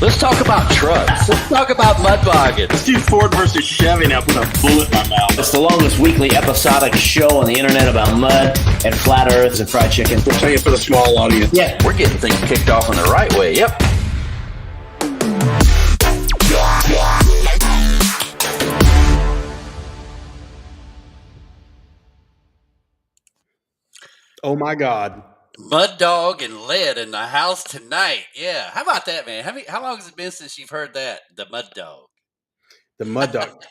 Let's talk about trucks. Let's talk about mud boggins. Let's do Ford versus Chevy now. Put a bullet in my mouth. It's the longest weekly episodic show on the internet about mud and flat earths and fried chicken. We're saying it for the small audience. Yeah. We're getting things kicked off in the right way. Yep. Oh my God. Mud Dog and Lead in the house tonight. Yeah. How about that, man? How long has it been since you've heard that? The Mud Dog. The Mud Dog.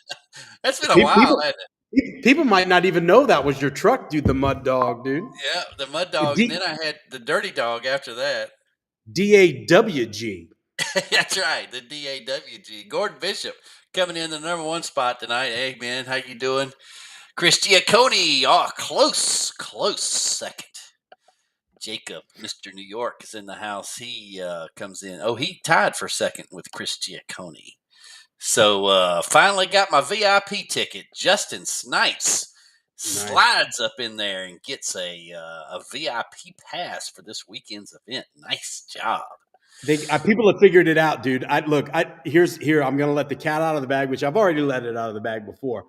That's been a while, hasn't it? People might not even know that was your truck, dude. The Mud Dog, dude. Yeah, the Mud Dog. And then I had the Dirty Dog after that. DAWG. That's right, the DAWG. Gordon Bishop coming in the number one spot tonight. Hey, man, how you doing? Chris Giaccone, close second. Jacob, Mr. New York, is in the house. He comes in. Oh, he tied for second with Chris Giaccone. So finally got my VIP ticket. Justin Snipes slides up in there and gets a VIP pass for this weekend's event. Nice job. People have figured it out, dude. I'm going to let the cat out of the bag, which I've already let it out of the bag before.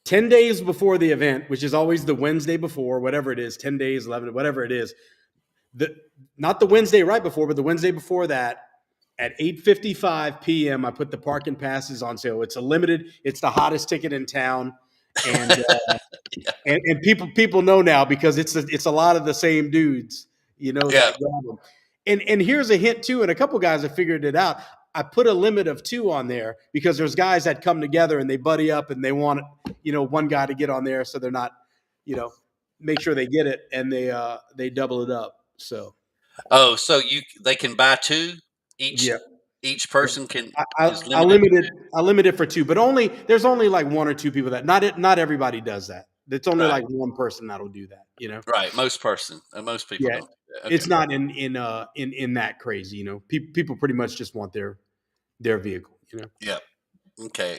10 days before the event, which is always the Wednesday before, whatever it is, 10 days, 11, whatever it is. Not the Wednesday right before, but the Wednesday before that, at 8:55 p.m., I put the parking passes on sale. It's a limited. It's the hottest ticket in town, and yeah. and people know now because it's a lot of the same dudes, you know. Yeah. And here's a hint too, and a couple guys have figured it out. I put a limit of 2 on there because there's guys that come together and they buddy up and they want, one guy to get on there so they're not, make sure they get it and they double it up. So. Oh, so they can buy 2 each. Yeah. Each person can. I limit it for 2, but there's only like 1 or 2 people that not everybody does that. It's only like one person that'll do that. Right. Most people. Yeah. Don't. Okay. It's not in that crazy. People pretty much just want their vehicle. Yeah. Okay.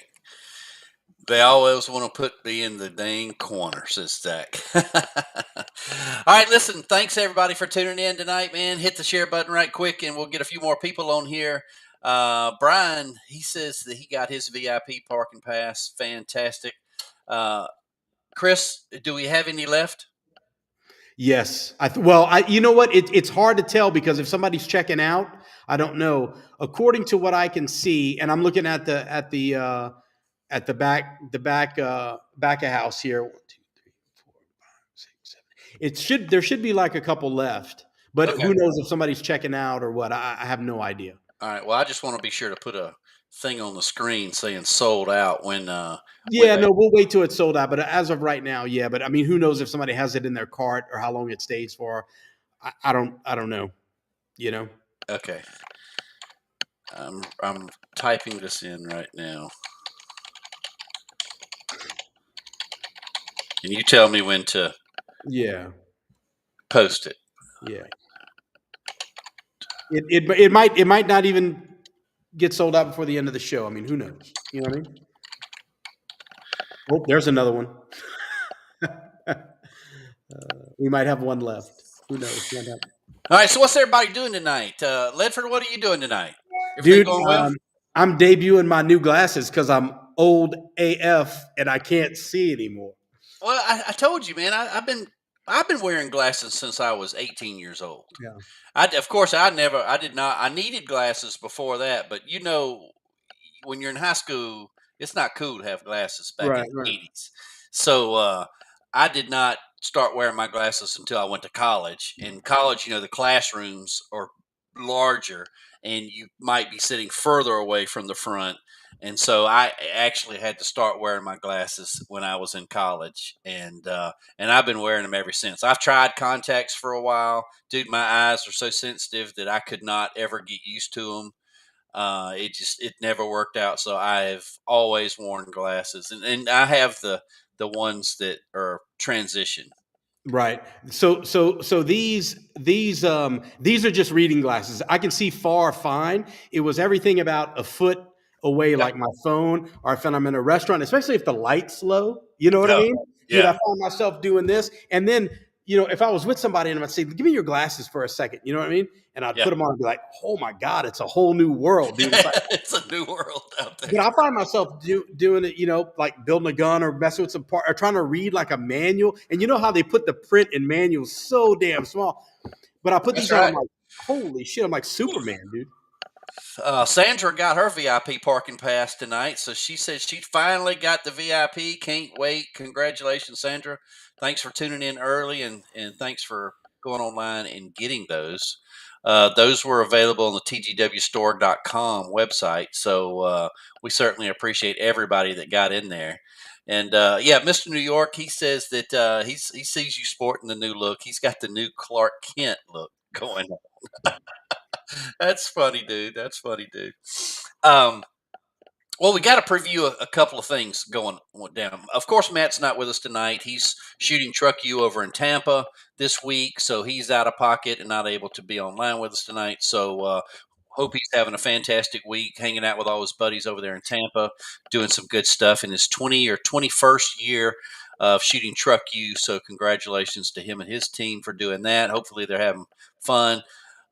They always want to put me in the dang corner, says Zach. All right, listen, thanks everybody for tuning in tonight, man. Hit the share button right quick and we'll get a few more people on here. Brian, he says that he got his VIP parking pass. Fantastic. Chris, do we have any left? Yes. You know what? It's hard to tell because if somebody's checking out, I don't know. According to what I can see, and I'm looking at the back of house here. 1, 2, 3, 4, 5, 6, 7. There should be like a couple left, but Who knows if somebody's checking out or what? I have no idea. All right. Well, I just want to be sure to put a thing on the screen saying sold out when. We'll wait till it's sold out. But as of right now, yeah. But I mean, who knows if somebody has it in their cart or how long it stays for? I don't know. Okay. I'm typing this in right now. Can you tell me when to? Yeah. Post it. Yeah. It might not even get sold out before the end of the show. I mean, who knows? You know what I mean? Oh, there's another one. We might have one left. Who knows? All right. So what's everybody doing tonight? Ledford, what are you doing tonight? Dude, I'm debuting my new glasses because I'm old AF and I can't see anymore. Well, I told you, man. I've been wearing glasses since I was 18 years old. Yeah. I needed glasses before that, but when you're in high school, it's not cool to have glasses back in the 80s. So I did not start wearing my glasses until I went to college. In college, the classrooms are larger and you might be sitting further away from the front. And so I actually had to start wearing my glasses when I was in college, and I've been wearing them ever since. I've tried contacts for a while. Dude, my eyes are so sensitive that I could not ever get used to them. It never worked out. So I've always worn glasses, and I have the ones that are transition. Right. So these are just reading glasses. I can see far fine. It was everything about a foot away, like my phone, or if I'm in a restaurant, especially if the light's low. You know what I mean? Dude, I found myself doing this, and then if I was with somebody and I'd say, "Give me your glasses for a second," you know what I mean? And I'd Yeah. put them on and be like, "Oh my god, it's a whole new world, dude." It's like, It's a new world out there. but I find myself doing it, like building a gun or messing with some part or trying to read like a manual. And you know how they put the print in manuals so damn small. But I put That's these on, I'm right. like, holy shit, I'm like Superman, dude. Sandra got her VIP parking pass tonight, so she said she finally got the VIP. Can't wait. Congratulations, Sandra. Thanks for tuning in early, and thanks for going online and getting those. Those were available on the tgwstore.com website, so we certainly appreciate everybody that got in there. And yeah, Mr. New York, he says that he sees you sporting the new look. He's got the new Clark Kent look going on. That's funny, dude. That's funny, dude. Um, well, we got to preview a couple of things going down. Of course, Matt's not with us tonight. He's shooting Truck U over in Tampa this week, so he's out of pocket and not able to be online with us tonight. So, hope he's having a fantastic week, hanging out with all his buddies over there in Tampa, doing some good stuff in his 20 or 21st year of shooting Truck U. So, congratulations to him and his team for doing that. Hopefully, they're having fun.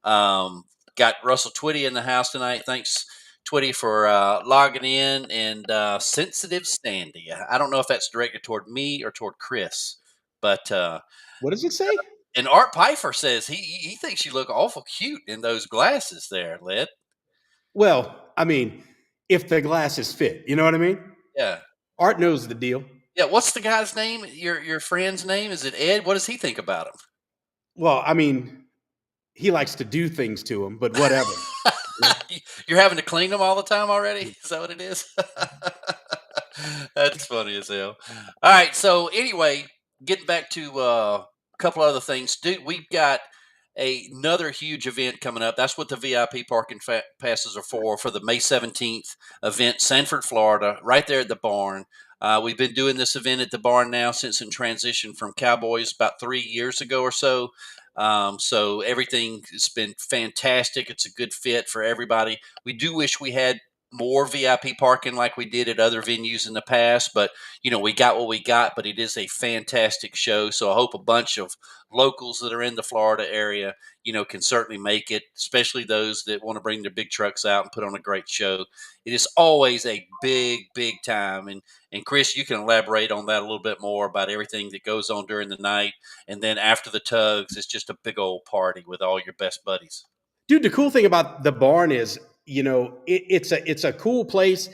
Um, got Russell Twitty in the house tonight. Thanks, Twitty, for logging in. And Sensitive Sandy. I don't know if that's directed toward me or toward Chris, but What does it say? and Art Pfeiffer says he thinks you look awful cute in those glasses there, Led. Well, I mean, if the glasses fit, you know what I mean? Yeah. Art knows the deal. Yeah, what's the guy's name? Your friend's name? Is it Ed? What does he think about him? Well, I mean, he likes to do things to him, but whatever. You're having to clean them all the time already? Is that what it is? That's funny as hell. All right. So anyway, getting back to a couple other things, dude. We've got another huge event coming up. That's what the VIP parking passes are for the May 17th event, Sanford, Florida, right there at the barn. We've been doing this event at the barn now since in transition from Cowboys about 3 years ago or so. So everything has been fantastic. It's a good fit for everybody. We do wish we had more VIP parking like we did at other venues in the past, but we got what we got. But it is a fantastic show, so I hope a bunch of locals that are in the Florida area, can certainly make it, especially those that want to bring their big trucks out and put on a great show. It is always a big time, and Chris, you can elaborate on that a little bit more about everything that goes on during the night. And then after the tugs, it's just a big old party with all your best buddies. Dude, the cool thing about the barn is, it's a cool place,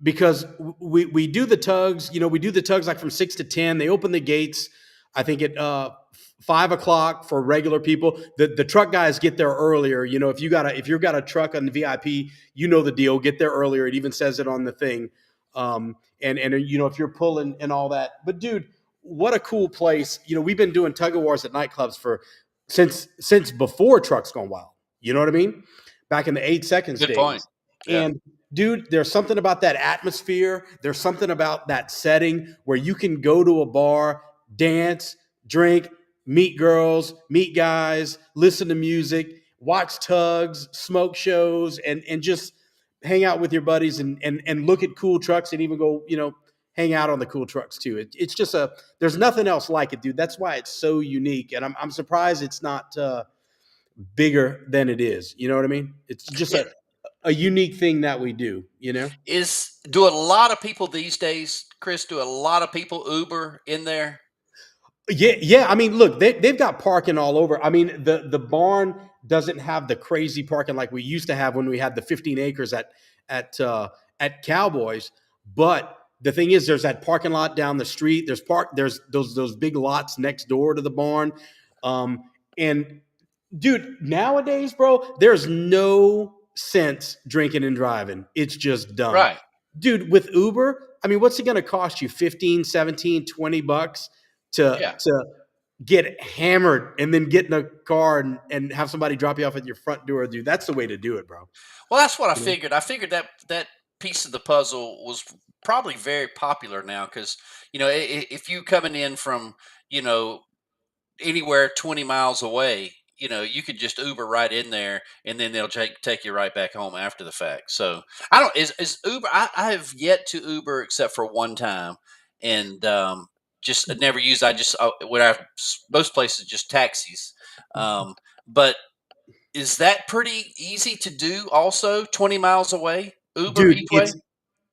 because we do the tugs. We do the tugs like from 6 to 10. They open the gates, I think at 5 o'clock for regular people. The truck guys get there earlier. If you've got a truck on the VIP, the deal. Get there earlier. It even says it on the thing. And if you're pulling and all that. But dude, what a cool place. We've been doing tug of wars at nightclubs since before Trucks Gone Wild. You know what I mean? Back in the 8 seconds Good days. point. Yeah. And dude, there's something about that atmosphere. There's something about that setting where you can go to a bar, dance, drink, meet girls, meet guys, listen to music, watch tugs, smoke shows, and just hang out with your buddies and look at cool trucks and even go, hang out on the cool trucks too. It's just there's nothing else like it, dude. That's why it's so unique. And I'm surprised it's not bigger than it is. You know what I mean? It's just a unique thing that we do, Do a lot of people these days, Chris, do a lot of people Uber in there? Yeah. I mean, look, they've got parking all over. I mean, the barn doesn't have the crazy parking like we used to have when we had the 15 acres at Cowboys. But the thing is, there's that parking lot down the street. There's those big lots next door to the barn. And dude, nowadays, bro, there's no sense drinking and driving. It's just dumb. Right. Dude, with Uber, I mean, what's it going to cost you? 15, 17, 20 bucks to get hammered and then get in a car and have somebody drop you off at your front door, dude. That's the way to do it, bro. Well, that's what I figured. I figured that piece of the puzzle was probably very popular now because, if you coming in from, anywhere 20 miles away, you could just Uber right in there and then they'll take you right back home after the fact. So I don't, is Uber, I have yet to Uber except for one time. And just never used. I just when I most places just taxis. But is that pretty easy to do? Also, 20 miles away, Uber dude. each way.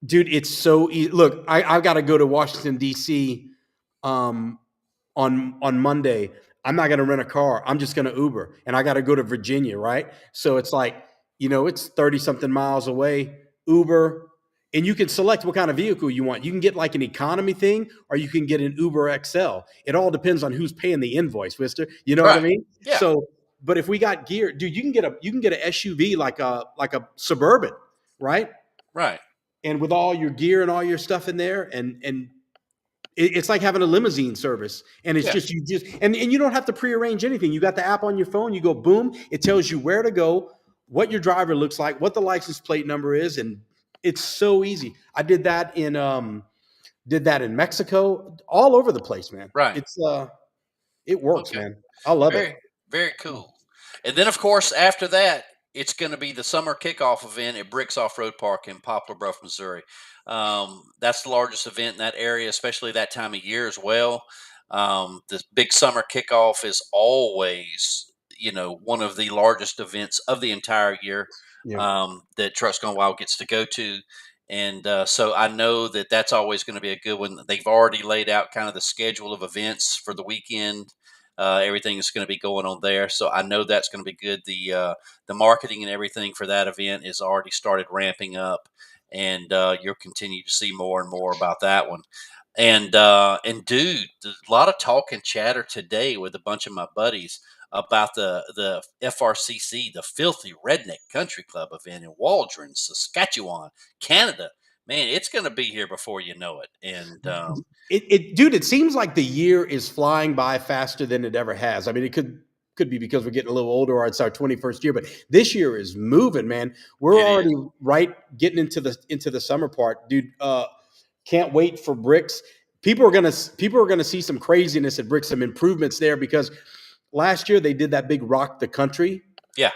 It's so easy. Look, I've got to go to Washington D.C. Um, on Monday. I'm not going to rent a car. I'm just going to Uber, and I got to go to Virginia, right? So it's like, it's 30 something miles away. Uber, and you can select what kind of vehicle you want. You can get like an economy thing, or you can get an Uber XL. It all depends on who's paying the invoice, Mister. You know what I Right. mean? Yeah. So, but if we got gear, dude, you can get a SUV like a Suburban, right? Right. And with all your gear and all your stuff in there, and it's like having a limousine service, and it's Yeah. just and you don't have to prearrange anything. You got the app on your phone, you go boom, it tells you where to go, what your driver looks like, what the license plate number is, and it's so easy. I did that in Mexico, all over the place, man. Right. It works, Okay. man. I love it. Very, very cool. And then, of course, after that, it's going to be the summer kickoff event at Bricks Off Road Park in Poplar Bluff, Missouri. That's the largest event in that area, especially that time of year as well. The big summer kickoff is always, one of the largest events of the entire year Yeah. that Trucks Gone Wild gets to go to. And so I know that that's always going to be a good one. They've already laid out kind of the schedule of events for the weekend. Everything is going to be going on there, so I know that's going to be good. The marketing and everything for that event is already started ramping up, and you'll continue to see more and more about that one. And dude, there's a lot of talk and chatter today with a bunch of my buddies about the FRCC, the Filthy Redneck Country Club event in Waldron, Saskatchewan, Canada. Man, it's going to be here before you know it. And Dude, it seems like the year is flying by faster than it ever has. I mean, it could be because we're getting a little older or it's our 21st year, but this year is moving, man. We're it already is getting into the summer part, dude. Can't wait for Bricks. People are gonna see some craziness at Bricks, some improvements there, because last year they did that big rock the country yeah,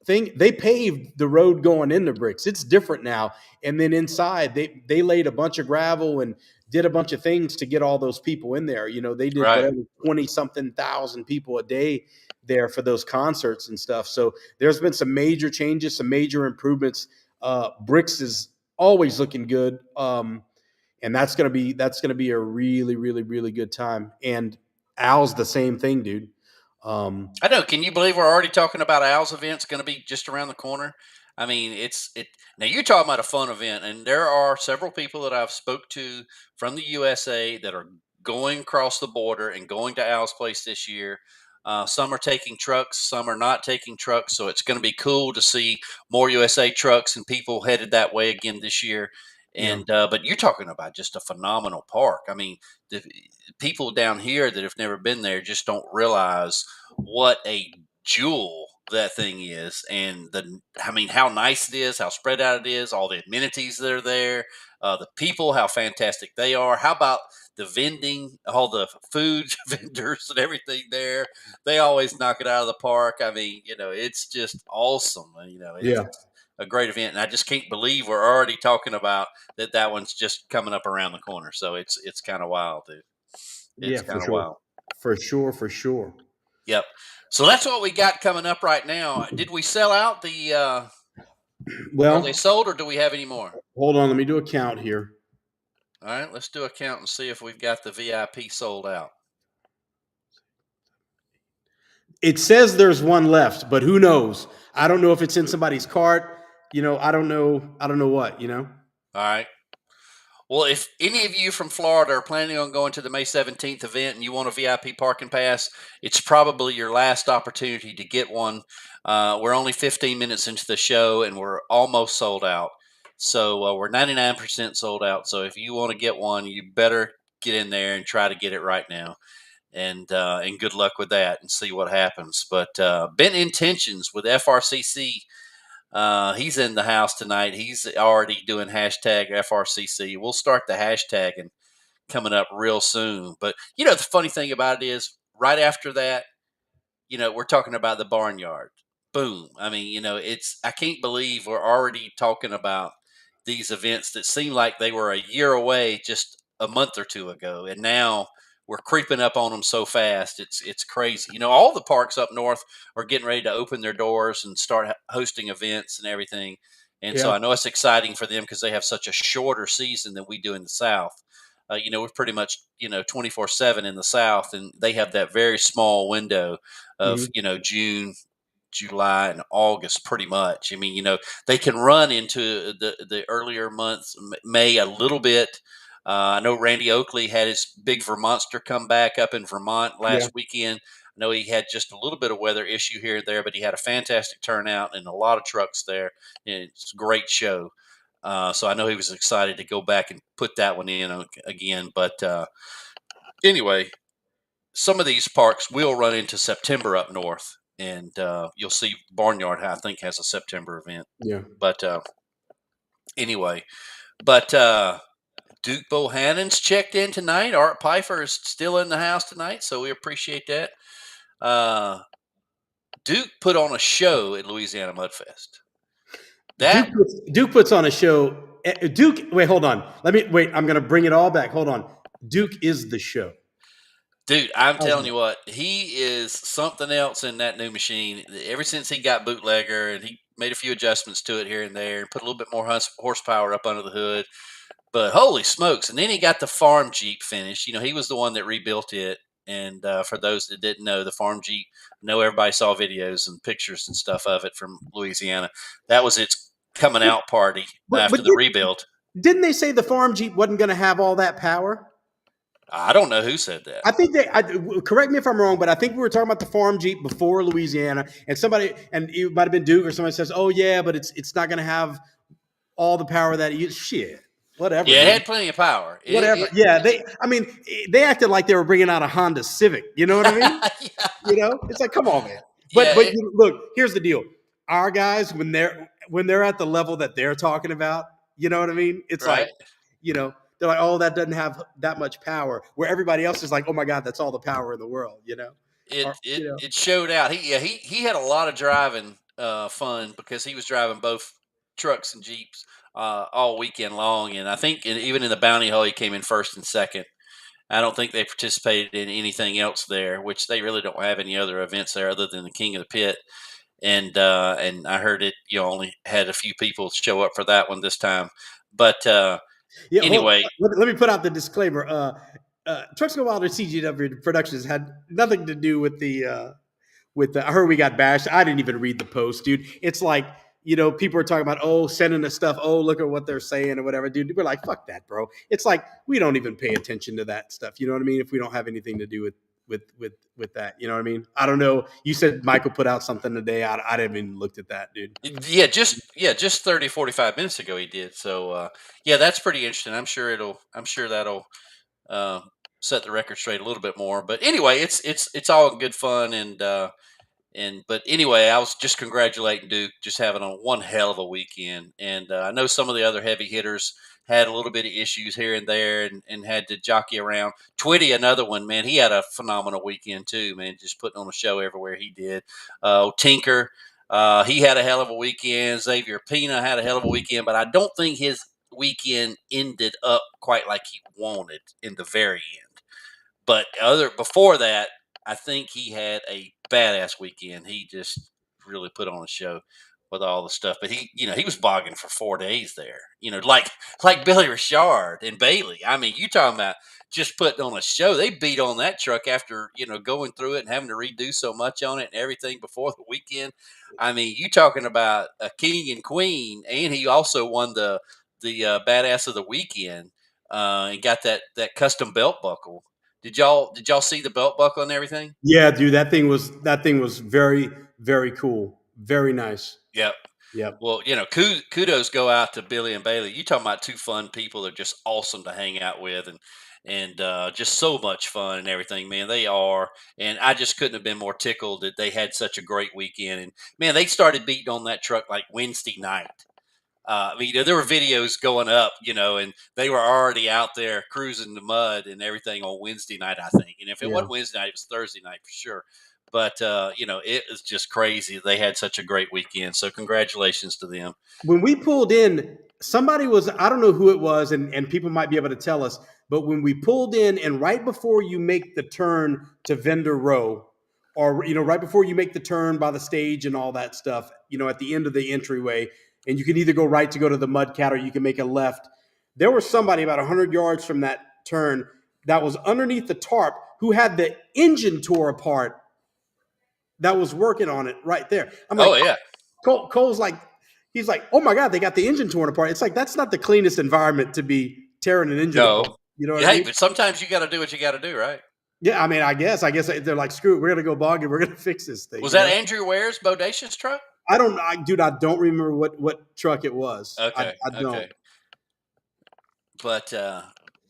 thing. They paved the road going into Bricks. It's different now. And then inside, they laid a bunch of gravel and did a bunch of things to get all those people in there. They did right. whatever 20 something thousand people a day there for those concerts and stuff. So there's been some major changes, some major improvements. Bricks is always looking good. And that's gonna be a really, really, really good time. And Al's the same thing, dude. I know. Can you believe we're already talking about Al's event's going to be just around the corner? I mean, it. Now you're talking about a fun event, and there are several people that I've spoke to from the USA that are going across the border and going to Al's place this year. Some are taking trucks, some are not taking trucks. So it's going to be cool to see more USA trucks and people headed that way again this year. Yeah. And but you're talking about just a phenomenal park. I mean, the people down here that have never been there just don't realize what a jewel that thing is, and how nice it is, how spread out it is, all the amenities that are there, the people, how fantastic they are. How about the vending, all the food vendors and everything there? They always knock it out of the park. I mean, it's just awesome. It's Yeah. a great event, and I just can't believe we're already talking about that one's just coming up around the corner. So it's kind of wild, dude. Yeah, It's for kind of sure. wild. For sure, for sure. Yep. So that's what we got coming up right now. Did we sell out the? Are they Well, sold, or do we have any more? hold on. Let me do a count here. All right, let's do a count and see if we've got the VIP sold out. It says there's one left, but who knows? I don't know if it's in somebody's cart. I don't know. I don't know what. All right. Well, if any of you from Florida are planning on going to the May 17th event and you want a VIP parking pass, it's probably your last opportunity to get one. We're only 15 minutes into the show and we're almost sold out. So we're 99% sold out. So if you want to get one, you better get in there and try to get it right now. And good luck with that and see what happens. But Bent Intentions with FRCC, he's in the house tonight. He's already doing hashtag FRCC. We'll start the hashtagging coming up real soon. But the funny thing about it is, right after that, we're talking about the barnyard. Boom. I mean, I can't believe we're already talking about these events that seem like they were a year away just a month or two ago, and now we're creeping up on them so fast. It's crazy. You know, all the parks up north are getting ready to open their doors and start hosting events and everything. And so Yeah. I know it's exciting for them because they have such a shorter season than we do in the South. You know, we're pretty much, 24/7 in the South, and they have that very small window of, Mhm. June, July, and August, pretty much. I mean, they can run into the earlier months, May a little bit. I know Randy Oakley had his big Vermonster come back up in Vermont Yeah. last weekend. I know he had just a little bit of weather issue here and there, but he had a fantastic turnout and a lot of trucks there. And it's a great show. So I know he was excited to go back and put that one in again. But anyway, some of these parks will run into September up north, and you'll see Barnyard, I think, has a September event. Yeah. But anyway, but Duke Bohannon's checked in tonight. Art Pfeiffer is still in the house tonight, so we appreciate that. Duke put on a show at Louisiana Mudfest. That Duke puts on a show. Duke, wait, hold on. Wait. I'm going to bring it all back. Hold on. Duke is the show. Dude, I'm telling you what, he is something else in that new machine. Ever since he got bootlegger, and he made a few adjustments to it here and there, and put a little bit more horsepower up under the hood. But holy smokes! And then he got the farm Jeep finished. You know, he was the one that rebuilt it. And for those that didn't know, the farm Jeep, I know everybody saw videos and pictures and stuff of it from Louisiana. That was its coming out party after the rebuild. Didn't they say the farm Jeep wasn't going to have all that power? I don't know who said that. I think correct me if I'm wrong, but I think we were talking about the farm Jeep before Louisiana, and it might have been Duke or somebody says, "Oh yeah, but it's not going to have all the power that shit." Whatever. Yeah, dude. it had plenty of power. Whatever. They acted like they were bringing out a Honda Civic. You know what I mean? Yeah. It's like, come on, man. Look, here's the deal. Our guys, when they're at the level that they're talking about, you know what I mean? It's right. like, they're like, oh, that doesn't have that much power. Where everybody else is like, oh my God, that's all the power in the world, It showed out. He had a lot of driving fun because he was driving both trucks and Jeeps all weekend long, and I think even in the Bounty Hole he came in first and second. I don't think they participated in anything else there, which they really don't have any other events there other than the King of the Pit. And I heard it only had a few people show up for that one this time, but anyway. Let me put out the disclaimer. Trucks Go Wilder CGW Productions had nothing to do with the. I heard we got bashed. I didn't even read the post, dude. It's like people are talking about sending us stuff. Oh, look at what they're saying or whatever, dude. We're like, fuck that, bro. It's like we don't even pay attention to that stuff. You know what I mean? If we don't have anything to do with that, you know what I mean? I don't know. You said Michael put out something today. I didn't even looked at that, dude. Yeah, just 30, 45 minutes ago he did. So yeah, that's pretty interesting. I'm sure that'll set the record straight a little bit more. But anyway, it's all good fun but anyway, I was just congratulating Duke, just having one hell of a weekend. And I know some of the other heavy hitters had a little bit of issues here and there and had to jockey around. Twitty, another one, man, he had a phenomenal weekend too, man, just putting on a show everywhere he did. Tinker, he had a hell of a weekend. Xavier Pina had a hell of a weekend, but I don't think his weekend ended up quite like he wanted in the very end. But before that, I think he had a badass weekend. He just really put on a show with all the stuff. But he was bogging for 4 days there. Like Billy Richard and Bailey. I mean, you talking about just putting on a show. They beat on that truck after going through it and having to redo so much on it and everything before the weekend. I mean, you talking about a king and queen, and he also won the badass of the weekend and got that custom belt buckle. Did y'all see the belt buckle and everything? Yeah, dude, that thing was very, very cool. Very nice. Yep. Yep. Well, kudos go out to Billy and Bailey. You talking about two fun people. They're just awesome to hang out with and just so much fun and everything, man. They are. And I just couldn't have been more tickled that they had such a great weekend. And man, they started beating on that truck like Wednesday night. I mean, there were videos going up, and they were already out there cruising the mud and everything on Wednesday night, I think. And if it wasn't Wednesday night, it was Thursday night for sure. But, it was just crazy. They had such a great weekend. So congratulations to them. When we pulled in, somebody was, I don't know who it was, and people might be able to tell us, but when we pulled in and right before you make the turn to Vendor Row, or right before you make the turn by the stage and all that stuff, at the end of the entryway, and you can either go right to go to the Mud Cat or you can make a left. There was somebody about 100 yards from that turn that was underneath the tarp who had the engine tore apart that was working on it right there. I'm like, Oh yeah. Cole's like, he's like, oh my God, they got the engine torn apart. It's like, that's not the cleanest environment to be tearing an engine apart. No. You know what I Hey, mean? but sometimes you got to do what you got to do, right? Yeah, I mean, I guess they're like, screw it, we're gonna go bog it, we're gonna fix this thing. Was that Andrew Ware's Bodacious truck? Dude, I don't remember what truck it was. Okay, I don't. okay. But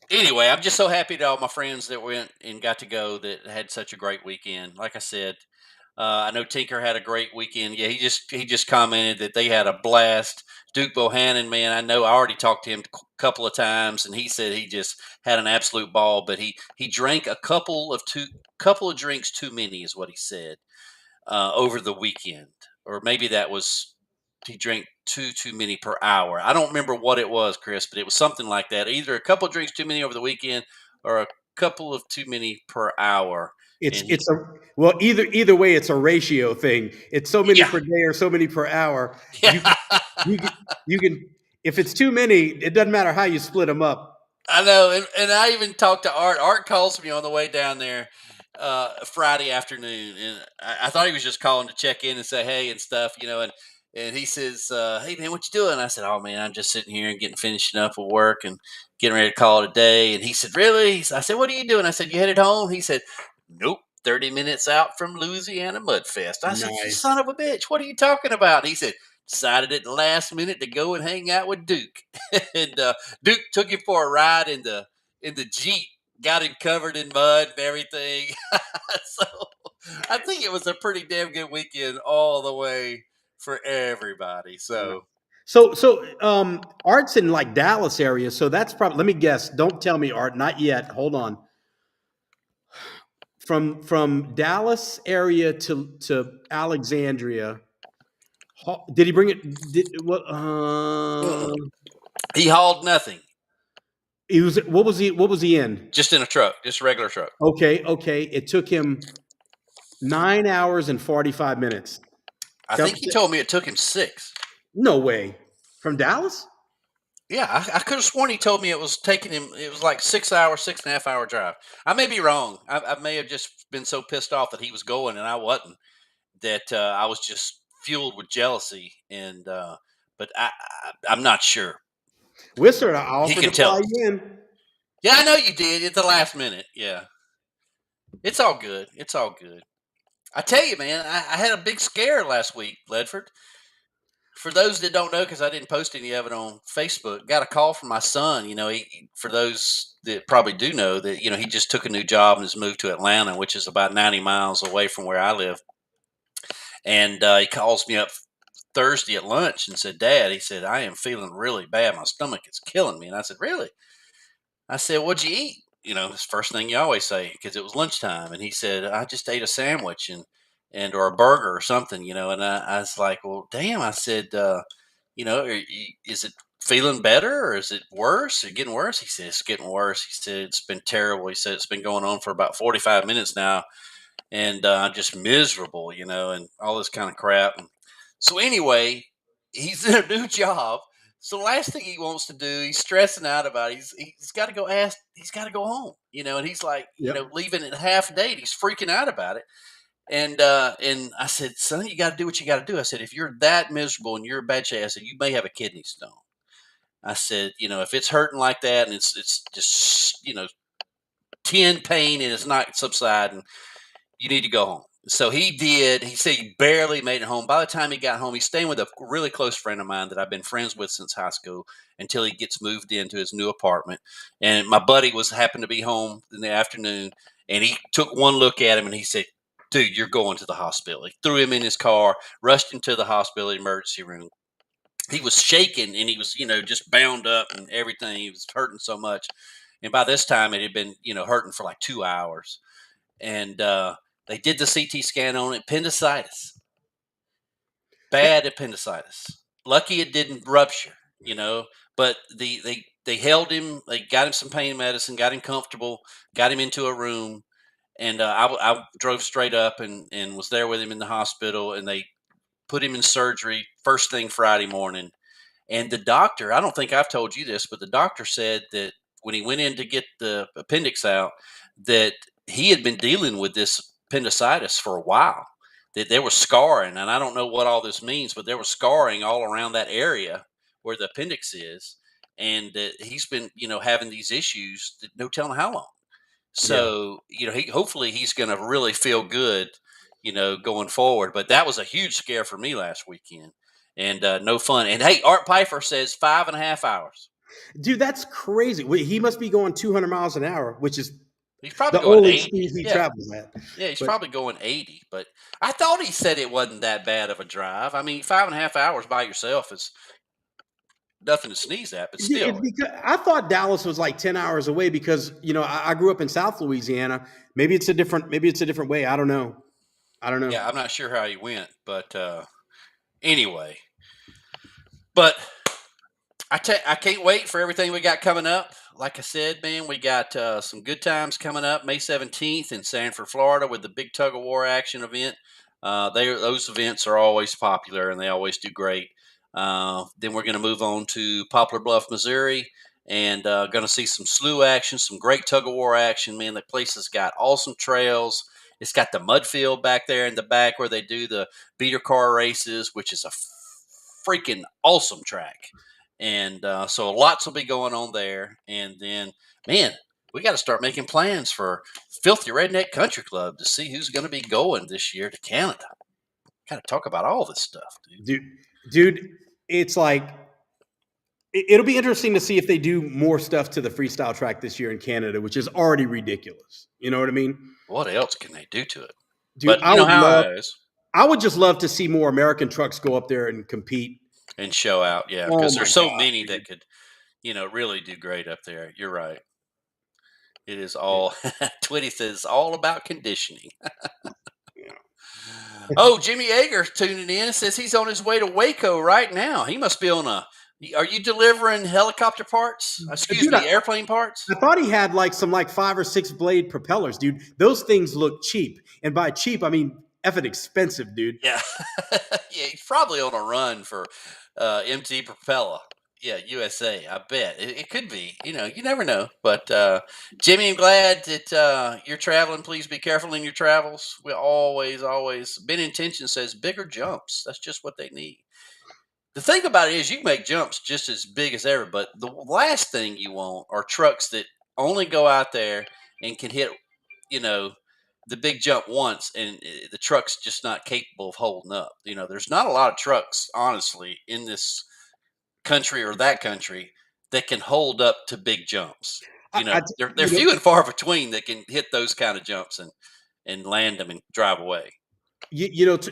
anyway, I'm just so happy to all my friends that went and got to go that had such a great weekend. Like I said, I know Tinker had a great weekend. Yeah, he just commented that they had a blast. Duke Bohannon, man, I know I already talked to him a couple of times, and he said he just had an absolute ball. But he drank a couple of drinks too many, is what he said, over the weekend, or maybe that was he drank too many per hour. I don't remember what it was, Chris, but it was something like that. Either a couple of drinks too many over the weekend, or a couple of too many per hour. Well, either way, it's a ratio thing. It's so many Yeah. per day or so many per hour. Yeah. You can if it's too many, it doesn't matter how you split them up. I know, and I even talked to Art. Art calls me on the way down there Friday afternoon, and I thought he was just calling to check in and say hey and stuff, and he says, "Hey man, what you doing?" I said, "Oh man, I'm just sitting here and getting finishing up with work and getting ready to call it a day." And he said, "Really?" I said, "What are you doing?" I said, "You headed home?" He said, "Nope, 30 minutes out from Louisiana Mudfest." I said, "You Nice. son of a bitch, what are you talking about?" He said, "Decided at the last minute to go and hang out with Duke," and Duke took him for a ride in the Jeep, got him covered in mud and everything. So I think it was a pretty damn good weekend all the way for everybody. So Art's in like Dallas area, so that's probably. Let me guess. Don't tell me, Art. Not yet. Hold on. From Dallas area to Alexandria. Did he bring it? What? he hauled nothing, He was. What was he? What was he in? just in a truck, just a regular truck. Okay. It took him 9 hours and 45 minutes. I think he told me it took him 6. No way. From Dallas? Yeah, I could have sworn he told me it was taking him. It was like 6 hour, 6.5 hour drive. I may be wrong. I may have just been so pissed off that he was going and I wasn't. That I was just fueled with jealousy, and but I'm not sure. Whistler, I He offered can to tell fly us. you in. Yeah, I know you did at the last minute. Yeah, it's all good. It's all good. I tell you, man, I had a big scare last week, Ledford. For those that don't know, because I didn't post any of it on Facebook, got a call from my son. For those that probably do know that, he just took a new job and has moved to Atlanta, which is about 90 miles away from where I live. And he calls me up Thursday at lunch and said, "Dad," he said, "I am feeling really bad. My stomach is killing me." And I said, "Really?" I said, "What'd you eat?" It's the first thing you always say because it was lunchtime. And he said, "I just ate a sandwich and or a burger or something." And I was like, "Well, damn." I said, "Is it feeling better or is it worse or getting worse?" He said, "It's getting worse." He said, "It's been terrible." He said, "It's been going on for about 45 minutes now. And I'm just miserable, and all this kind of crap." And so anyway, he's in a new job. So the last thing he wants to do, he's stressing out about. He's got to go ask. He's got to go home, and he's like, Yep. leaving at half a date. He's freaking out about it. And I said, "Son, you got to do what you got to do." I said, "If you're that miserable and you're a bad shape," I said, "you may have a kidney stone." I said, "If it's hurting like that and it's just 10 pain and it's not subsiding, you need to go home." So he did. He said he barely made it home. By the time he got home, he's staying with a really close friend of mine that I've been friends with since high school until he gets moved into his new apartment. And my buddy happened to be home in the afternoon, and he took one look at him and he said, "Dude, you're going to the hospital." He threw him in his car, rushed him to the hospital emergency room. He was shaking and he was, just bound up and everything. He was hurting so much. And by this time, it had been, hurting for like 2 hours. And they did the CT scan on it. Appendicitis, Yeah. bad appendicitis. Lucky it didn't rupture. you know. But they held him. They got him some pain medicine, got him comfortable, got him into a room, and I drove straight up and was there with him in the hospital, and they put him in surgery first thing Friday morning. And the doctor, I don't think I've told you this, but the doctor said that when he went in to get the appendix out, that he had been dealing with this appendicitis for a while. That there was scarring, and I don't know what all this means, but there was scarring all around that area where the appendix is, and that he's been, having these issues that no telling how long. Yeah. So, hopefully he's going to really feel good, going forward. But that was a huge scare for me last weekend, and no fun. And hey, Art Pfeiffer says 5.5 hours. Dude, that's crazy. He must be going 200 miles an hour, which is He's probably the going only 80. speed he Yeah, travels at. yeah, he's But probably going 80. But I thought he said it wasn't that bad of a drive. I mean, 5.5 hours by yourself is nothing to sneeze at, but it's still. because I thought Dallas was like 10 hours away because, I grew up in South Louisiana. Maybe it's a different way. I don't know. Yeah, I'm not sure how he went, but anyway. But I can't wait for everything we got coming up. Like I said, man, we got some good times coming up. May 17th in Sanford, Florida, with the big tug of war action event. Those events are always popular and they always do great. Then we're going to move on to Poplar Bluff, Missouri, and going to see some slew action, some great tug of war action. Man, the place has got awesome trails. It's got the mud field back there in the back where they do the beater car races, which is a freaking awesome track. And so lots will be going on there. And then, man, we got to start making plans for Filthy Redneck Country Club to see who's going to be going this year to Canada. Kind of talk about all this stuff, dude. Dude, it's like it'll be interesting to see if they do more stuff to the freestyle track this year in Canada, which is already ridiculous. You know what I mean? What else can they do to it? Dude, But you know how it is. I would just love to see more American trucks go up there and compete And show out, yeah, Oh because my there's so gosh, many dude. that could, really do great up there. You're right. It is Yeah, all, Twitty says, all about conditioning. yeah. Oh, Jimmy Ager tuning in. Says he's on his way to Waco right now. He must be on a. Are you delivering helicopter parts? Excuse Dude, me, airplane parts? I thought he had like some like 5 or 6 blade propellers, dude. Those things look cheap. And by cheap, I mean effing expensive, dude. Yeah, yeah. He's probably on a run for MT Propeller. Yeah, USA. I bet it could be. You never know. But Jimmy, I'm glad that you're traveling. Please be careful in your travels. We always. Ben Intention says bigger jumps. That's just what they need. The thing about it is you can make jumps just as big as ever, but the last thing you want are trucks that only go out there and can hit, you know, the big jump once, and the truck's just not capable of holding up. There's not a lot of trucks, honestly, in this country or that country that can hold up to big jumps. I, I They're you know, few and far between that can hit those kind of jumps and land them and drive away.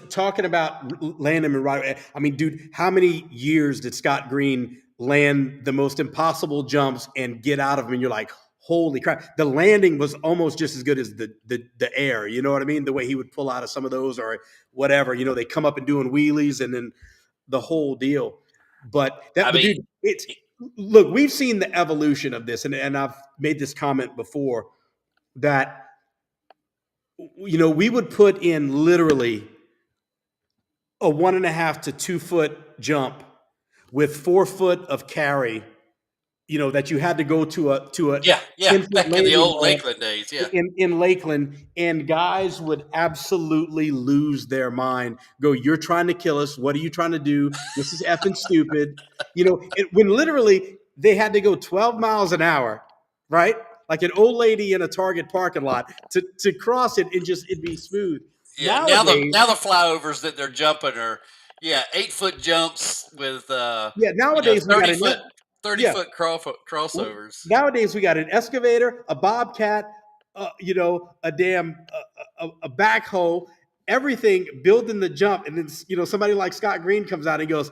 talking about landing and right. I mean, dude, how many years did Scott Green land the most impossible jumps and get out of them? And you're like, holy crap! The landing was almost just as good as the air. You know what I mean? The way he would pull out of some of those or whatever. They come up and doing wheelies and then the whole deal. I But mean, dude, it's look, we've seen the evolution of this, and I've made this comment before that we would put in literally a 1.5 to 2 foot jump with 4 foot of carry, that you had to go to a yeah, 10 foot back in the landing old ramp Lakeland days, yeah. in Lakeland, and guys would absolutely lose their mind. Go, you're trying to kill us. What are you trying to do? This is effing stupid. When literally they had to go 12 miles an hour, right? Like an old lady in a Target parking lot to cross it and just it'd be smooth. Yeah, Nowadays, now the flyovers that they're jumping are 8 foot jumps with yeah, nowadays we got 30 an foot 30 yeah. foot crossovers. Nowadays, we got an excavator, a bobcat, a damn a backhoe, everything building the jump, and then somebody like Scott Green comes out and goes,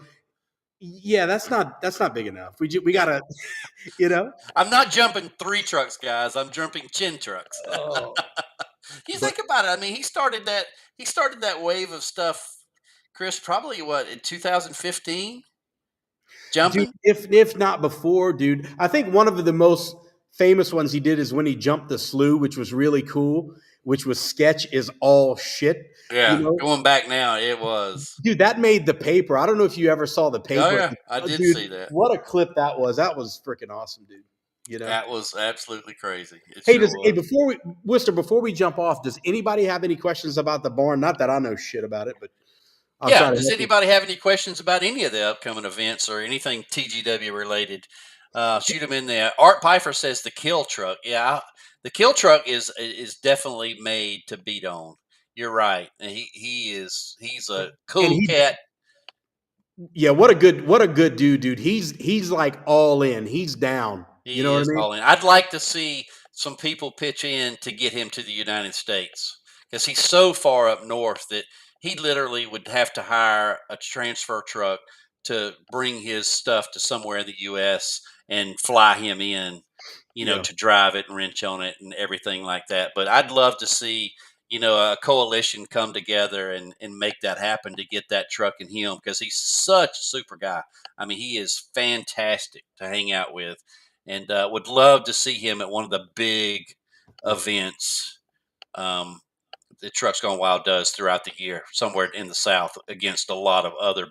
"Yeah, that's not big enough. We Yeah, gotta, you know." I'm not jumping 3 trucks, guys. I'm jumping 10 trucks. Oh, You but think about it. I mean, he started that wave of stuff, Chris. Probably what in 2015. jumping. Dude, if not before, dude. I think one of the most famous ones he did is when he jumped the slough, which was really cool, which was sketch is all shit. You Yeah, know, going back now, it was. dude, that made the paper. I don't know if you ever saw the Oh paper. yeah, I did Dude, see that. what a clip that was. That was freaking awesome, dude. You know. That was absolutely crazy. It Hey, sure was. before we Worcester, before we jump off, does anybody have any questions about the barn? Not that I know shit about it, but I'll try Yeah. to Does help you. anybody have any questions about any of the upcoming events or anything TGW related? Shoot them in there. Art Pfeiffer says the kill truck. Yeah, the kill truck is definitely made to beat on. You're right. And he's a And cool he, cat. yeah, what a good dude. He's like all in. He's down. You know He what I is mean? all in. I'd like to see some people pitch in to get him to the United States because he's so far up north that he literally would have to hire a transfer truck to bring his stuff to somewhere in the U.S. and fly him in, Yeah. to drive it and wrench on it and everything like that. But I'd love to see, a coalition come together and make that happen to get that truck and him because he's such a super guy. I mean, he is fantastic to hang out with and would love to see him at one of the big events um, that Trucks Gone Wild does throughout the year, somewhere in the South, against a lot of other,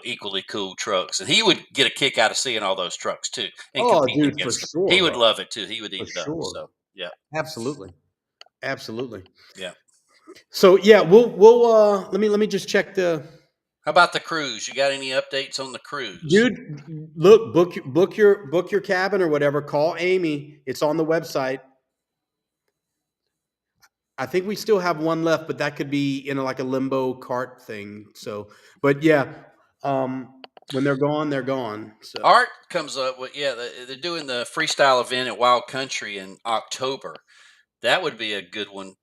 equally cool trucks. And he would get a kick out of seeing all those trucks too and Oh, competing dude, for against them. sure, He would bro. love it too. He would For eat it up. sure. So yeah, Absolutely. Absolutely. yeah. So yeah, we'll let me just check the How about the cruise? You got any updates on the cruise? dude. Look, book your cabin or whatever. Call Amy. It's on the website. I think we still have one left, but that could be in like a limbo cart thing. So, but yeah, when they're gone, they're gone. So Art comes up with they're doing the freestyle event at Wild Country in October. That would be a good one.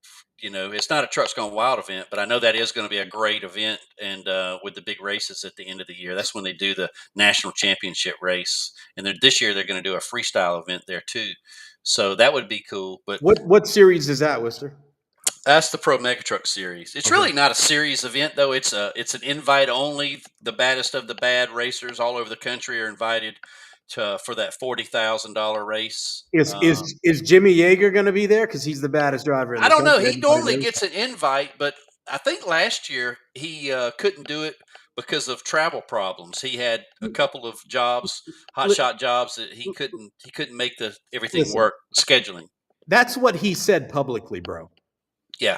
It's not a Trucks Gone Wild event, but I know that is going to be a great event. And with the big races at the end of the year, that's when they do the national championship race. And this year they're going to do a freestyle event there too. So that would be cool. But what series is that, Worcester? that's the Pro Mega Truck Series. It's Okay. really not a series event though. It's an invite only. The baddest of the bad racers all over the country are invited for that $40,000 race. Is Jimmy Yeager going to be there because he's the baddest driver in I the don't know. country? He Everybody normally knows. gets an invite, but I think last year he couldn't do it because of travel problems. He had a couple of jobs, Li- hotshot jobs that he couldn't make the everything Listen, work scheduling. that's what he said publicly, bro. Yeah,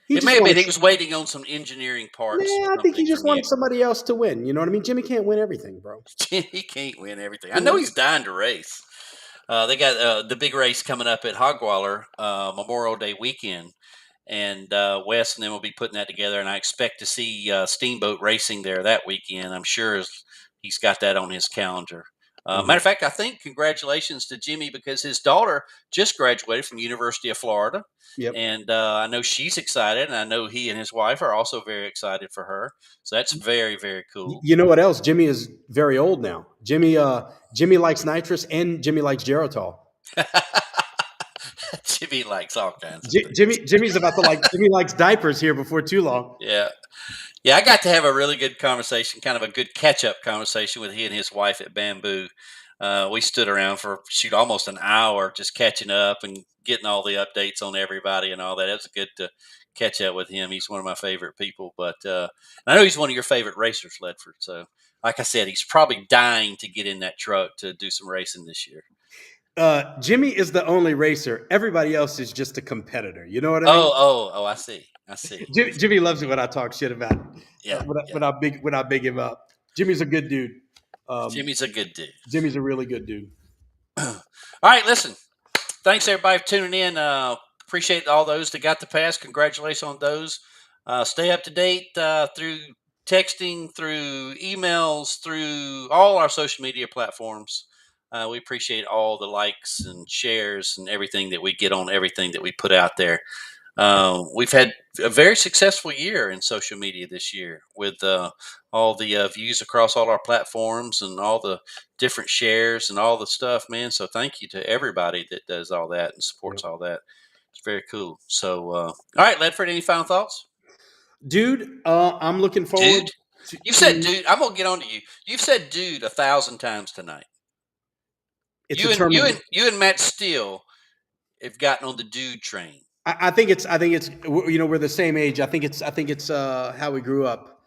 He it may just have been he wants. was waiting on some engineering parts or Nah, I think he something just from you. wanted somebody else to win. You know what I mean? Jimmy can't win everything, bro. He can't win everything. I You know know? he's dying to race. They got the big race coming up at Hogwaller Memorial Day weekend, and Wes and them will be putting that together. And I expect to see Steamboat racing there that weekend. I'm sure he's got that on his calendar. Matter Mhm. of fact, I think congratulations to Jimmy because his daughter just graduated from University of Florida, Yep. and I know she's excited, and I know he and his wife are also very excited for her. So that's very very cool. You know what else? Jimmy is very old now. Jimmy likes nitrous and Jimmy likes Geritol. Jimmy likes all kinds of things. Jimmy likes diapers here before too long. Yeah. Yeah, I got to have a really good conversation, kind of a good catch-up conversation with he and his wife at Bamboo. We stood around for almost an hour just catching up and getting all the updates on everybody and all that. It was good to catch up with him. He's one of my favorite people, but I know he's one of your favorite racers, Ledford. So, like I said, he's probably dying to get in that truck to do some racing this year. Jimmy is the only racer. Everybody else is just a competitor. You know what I mean? Oh! I see. I see. Jimmy loves it when I talk shit about Yeah, yeah. when I big him up. Jimmy's a good dude. Jimmy's a good dude. Jimmy's a really good dude. All right, listen. Thanks everybody for tuning in. Appreciate all those that got the pass. Congratulations on those. Stay up to date through texting, through emails, through all our social media platforms. We appreciate all the likes and shares and everything that we get on everything that we put out there. We've had a very successful year in social media this year with all the views across all our platforms and all the different shares and all the stuff, man. So thank you to everybody that does all that and supports Yep. all that. It's very cool. So, all right, Ledford, any final thoughts? Dude, I'm looking forward. Dude? You've said dude. I'm gonna get on to you. You've said dude 1,000 times tonight. It's You and Matt Steele have gotten on the dude train. I think it's we're the same age. I think it's how we grew up.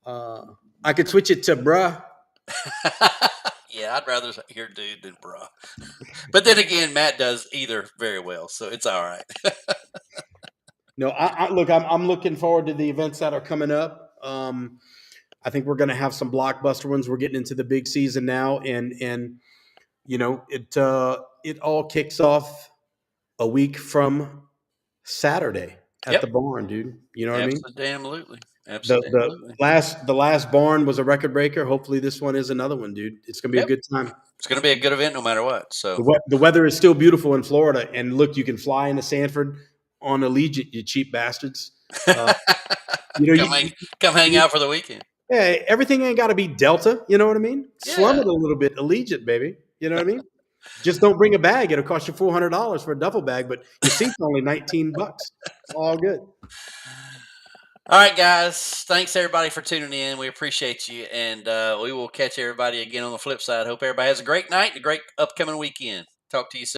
I could switch it to bruh. Yeah, I'd rather hear dude than bruh. But then again, Matt does either very well, so it's all right. No, I'm looking forward to the events that are coming up. I think we're going to have some blockbuster ones. We're getting into the big season now, and it all kicks off a week from Saturday at the barn, dude. You know what I mean? Absolutely. The last barn was a record breaker. Hopefully, this one is another one, dude. It's going to be a good time. It's going to be a good event no matter what. So the weather is still beautiful in Florida, and look, you can fly into Sanford on Allegiant, you cheap bastards. Come hang out for the weekend. Hey, everything ain't got to be Delta. You know what I mean? Yeah. Slum it a little bit. Allegiant, baby. You know what I mean? Just don't bring a bag. It'll cost you $400 for a duffel bag, but your seat's only $19. It's all good. All right, guys. Thanks, everybody, for tuning in. We appreciate you, and we will catch everybody again on the flip side. Hope everybody has a great night and a great upcoming weekend. Talk to you soon.